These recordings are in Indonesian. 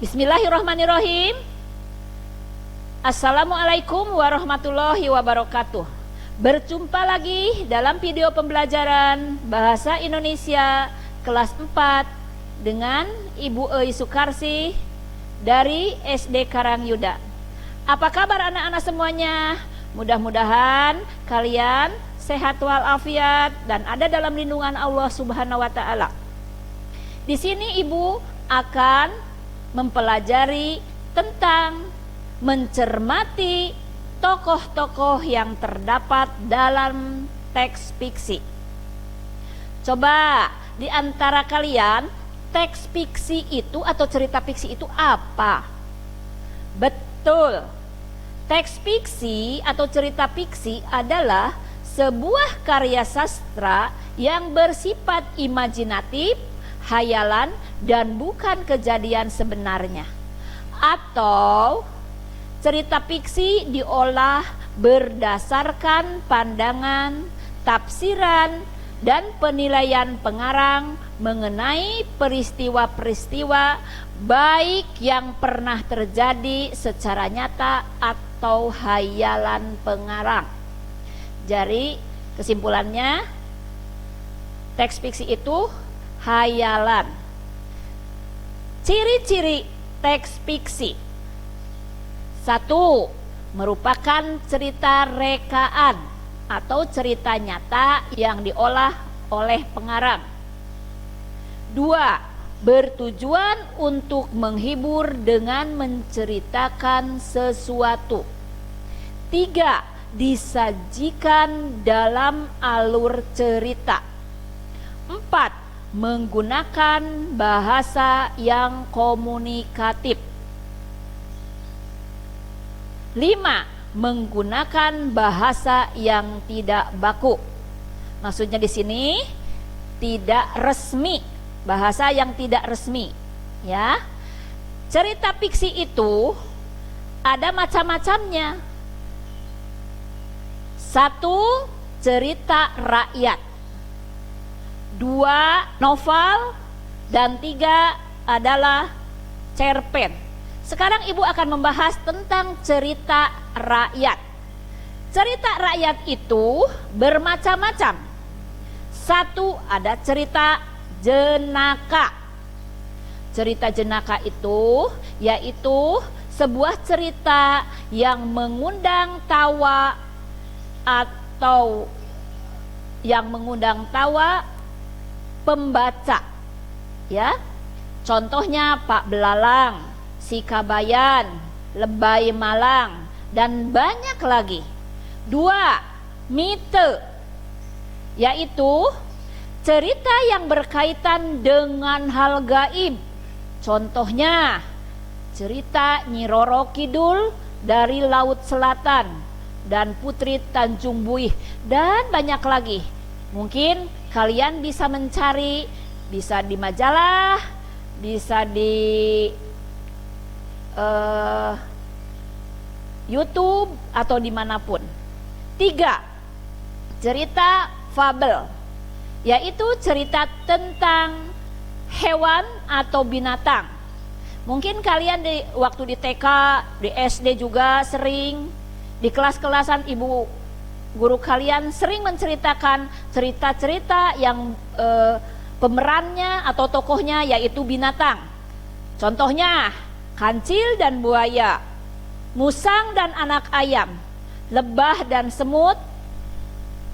Bismillahirrahmanirrahim. Assalamualaikum warahmatullahi wabarakatuh. Berjumpa lagi dalam video pembelajaran Bahasa Indonesia kelas 4 dengan Ibu Ei Sukarsi dari SD Karangyuda. Apa kabar anak-anak semuanya? Mudah-mudahan kalian sehat walafiat dan ada dalam lindungan Allah Subhanahu wa taala. Di sini Ibu akan mempelajari tentang mencermati tokoh-tokoh yang terdapat dalam teks fiksi. Coba di antara kalian, teks fiksi itu atau cerita fiksi itu apa? Betul. Teks fiksi atau cerita fiksi adalah sebuah karya sastra yang bersifat imajinatif, hayalan, dan bukan kejadian sebenarnya. Atau cerita fiksi diolah berdasarkan pandangan, tafsiran, dan penilaian pengarang mengenai peristiwa-peristiwa baik yang pernah terjadi secara nyata atau hayalan pengarang. Jadi kesimpulannya, teks fiksi itu hayalan. Ciri-ciri teks fiksi: 1. Merupakan cerita rekaan atau cerita nyata yang diolah oleh pengarang. 2. Bertujuan untuk menghibur dengan menceritakan sesuatu. 3. Disajikan dalam alur cerita. 4. Menggunakan bahasa yang komunikatif. 5. Menggunakan bahasa yang tidak baku. Maksudnya di sini tidak resmi, bahasa yang tidak resmi, ya. Cerita fiksi itu ada macam-macamnya. 1. Cerita rakyat. 2. Novel. Dan 3 adalah cerpen. Sekarang Ibu akan membahas tentang cerita rakyat. Cerita rakyat itu bermacam-macam. 1. Ada cerita jenaka. Cerita jenaka itu yaitu sebuah cerita yang mengundang tawa atau yang mengundang tawa pembaca, ya. Contohnya Pak Belalang, Si Kabayan, Lebay Malang, dan banyak lagi. 2. Mite, yaitu cerita yang berkaitan dengan hal gaib. Contohnya cerita Nyi Roro Kidul dari Laut Selatan dan Putri Tanjung Buih, dan banyak lagi. Mungkin kalian bisa mencari, bisa di majalah, bisa di YouTube atau dimanapun. 3. Cerita fabel, yaitu cerita tentang hewan atau binatang. Mungkin kalian waktu di TK, di SD juga sering, di kelas-kelasan ibu guru kalian sering menceritakan cerita-cerita yang pemerannya atau tokohnya yaitu binatang. Contohnya kancil dan buaya, musang dan anak ayam, lebah dan semut,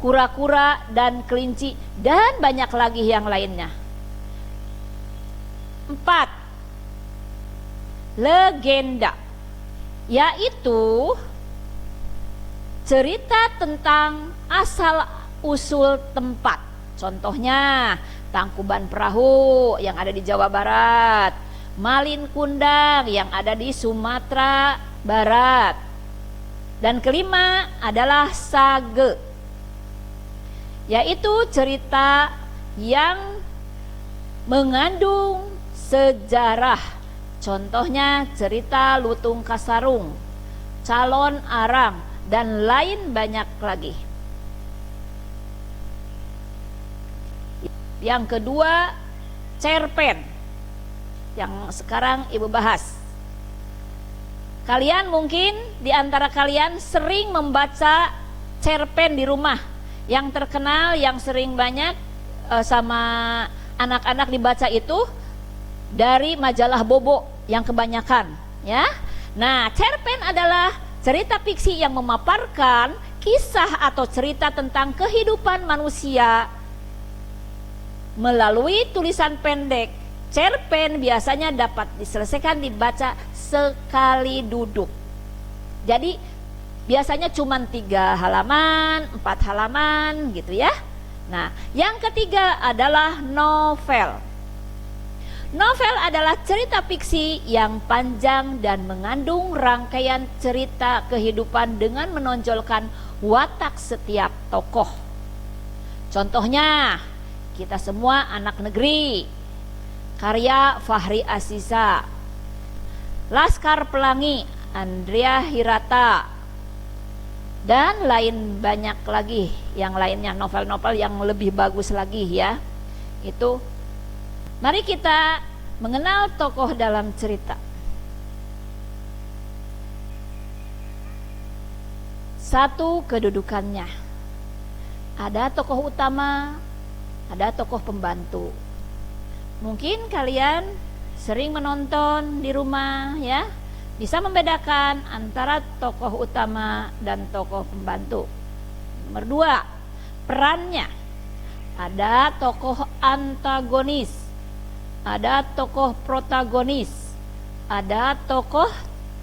kura-kura dan kelinci, dan banyak lagi yang lainnya. 4. Legenda, yaitu cerita tentang asal usul tempat. Contohnya Tangkuban Perahu yang ada di Jawa Barat, Malin Kundang yang ada di Sumatera Barat. Dan kelima adalah sage, yaitu cerita yang mengandung sejarah. Contohnya cerita Lutung Kasarung, Calon Arang, dan lain banyak lagi. Yang kedua, cerpen, yang sekarang Ibu bahas. Kalian mungkin di antara kalian sering membaca cerpen di rumah. Yang terkenal, yang sering banyak sama anak-anak dibaca itu dari majalah Bobo yang kebanyakan, ya. Nah, cerpen adalah cerita fiksi yang memaparkan kisah atau cerita tentang kehidupan manusia melalui tulisan pendek. Cerpen biasanya dapat diselesaikan dibaca sekali duduk. Jadi biasanya cuma 3 halaman, 4 halaman gitu ya. Nah, yang ketiga adalah novel. Novel adalah cerita fiksi yang panjang dan mengandung rangkaian cerita kehidupan dengan menonjolkan watak setiap tokoh. Contohnya, kita semua anak negeri. Karya Fahri Aziza, Laskar Pelangi, Andrea Hirata, dan lain banyak lagi yang lainnya, novel-novel yang lebih bagus lagi ya. Itu mari kita mengenal tokoh dalam cerita. Satu, kedudukannya. Ada tokoh utama, ada tokoh pembantu. Mungkin kalian sering menonton di rumah ya, bisa membedakan antara tokoh utama dan tokoh pembantu. Nomor 2, perannya. Ada tokoh antagonis, ada tokoh protagonis, ada tokoh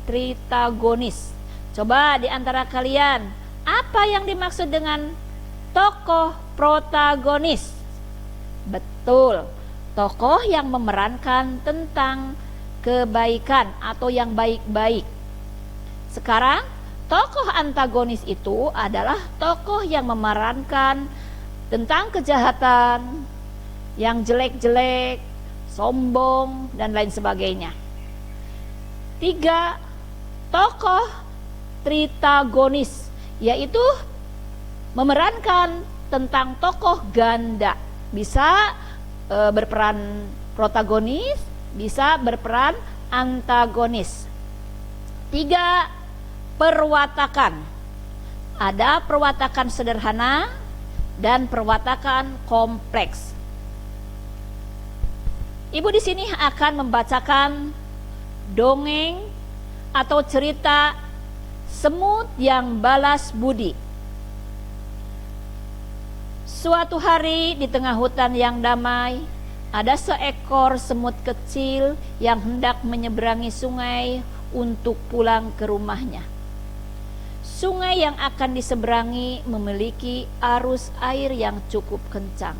tritagonis. Coba di antara kalian, apa yang dimaksud dengan tokoh protagonis? Betul, tokoh yang memerankan tentang kebaikan atau yang baik-baik. Sekarang, tokoh antagonis itu adalah tokoh yang memerankan tentang kejahatan, yang jelek-jelek, sombong, dan lain sebagainya. 3, tokoh tritagonis, yaitu memerankan tentang tokoh ganda. Bisa berperan protagonis, bisa berperan antagonis. 3, perwatakan. Ada perwatakan sederhana dan perwatakan kompleks. Ibu di sini akan membacakan dongeng atau cerita Semut yang Balas Budi. Suatu hari di tengah hutan yang damai, ada seekor semut kecil yang hendak menyeberangi sungai untuk pulang ke rumahnya. Sungai yang akan diseberangi memiliki arus air yang cukup kencang.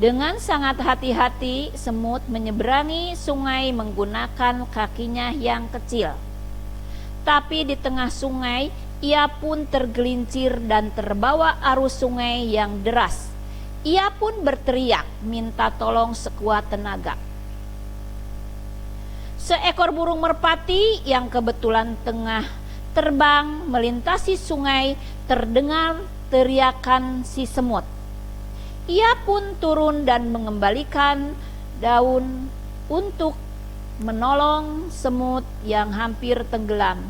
Dengan sangat hati-hati, semut menyeberangi sungai menggunakan kakinya yang kecil. Tapi di tengah sungai, ia pun tergelincir dan terbawa arus sungai yang deras. Ia pun berteriak minta tolong sekuat tenaga. Seekor burung merpati yang kebetulan tengah terbang melintasi sungai terdengar teriakan si semut. Ia pun turun dan mengembalikan daun untuk menolong semut yang hampir tenggelam.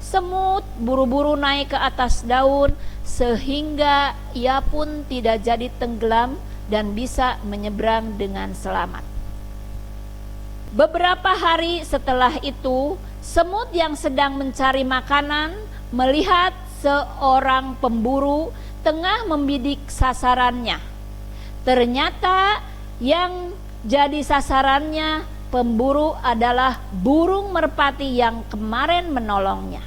Semut buru-buru naik ke atas daun sehingga ia pun tidak jadi tenggelam dan bisa menyeberang dengan selamat. Beberapa hari setelah itu, semut yang sedang mencari makanan melihat seorang pemburu tengah membidik sasarannya. Ternyata yang jadi sasarannya pemburu adalah burung merpati yang kemarin menolongnya.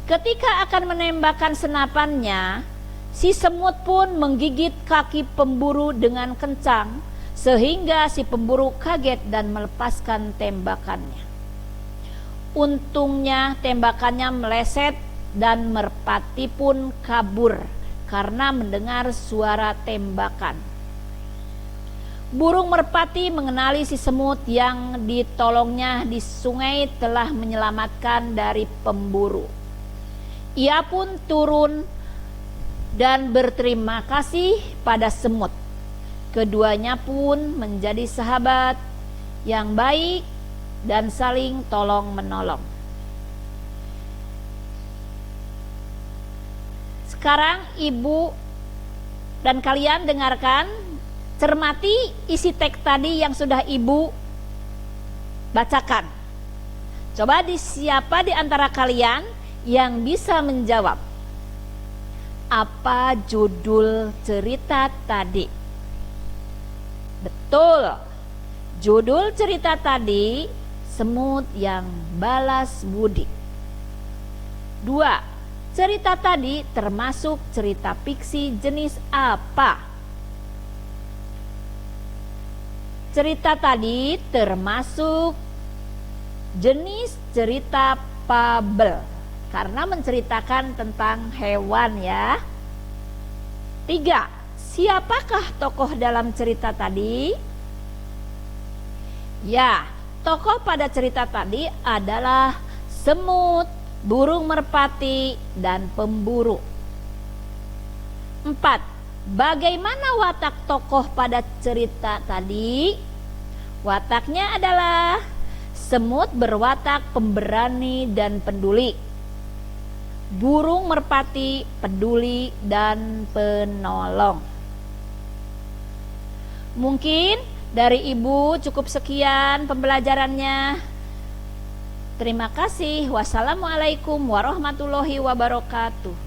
Ketika akan menembakkan senapannya, si semut pun menggigit kaki pemburu dengan kencang sehingga si pemburu kaget dan melepaskan tembakannya. Untungnya tembakannya meleset dan merpati pun kabur karena mendengar suara tembakan. Burung merpati mengenali si semut yang ditolongnya di sungai telah menyelamatkan dari pemburu. Ia pun turun dan berterima kasih pada semut. Keduanya pun menjadi sahabat yang baik dan saling tolong menolong. Sekarang ibu dan kalian dengarkan, cermati isi teks tadi yang sudah ibu bacakan. Coba siapa di antara kalian yang bisa menjawab apa judul cerita tadi? Betul, judul cerita tadi Semut yang Balas Budi. 2. Cerita tadi termasuk cerita fiksi jenis apa? Cerita tadi termasuk jenis cerita fabel karena menceritakan tentang hewan ya. 3. Siapakah tokoh dalam cerita tadi? Ya, tokoh pada cerita tadi adalah semut, burung merpati, dan pemburu. 4. Bagaimana watak tokoh pada cerita tadi? Wataknya adalah semut berwatak pemberani dan peduli. Burung merpati peduli dan penolong. Mungkin dari ibu cukup sekian pembelajarannya. Terima kasih. Wassalamualaikum warahmatullahi wabarakatuh.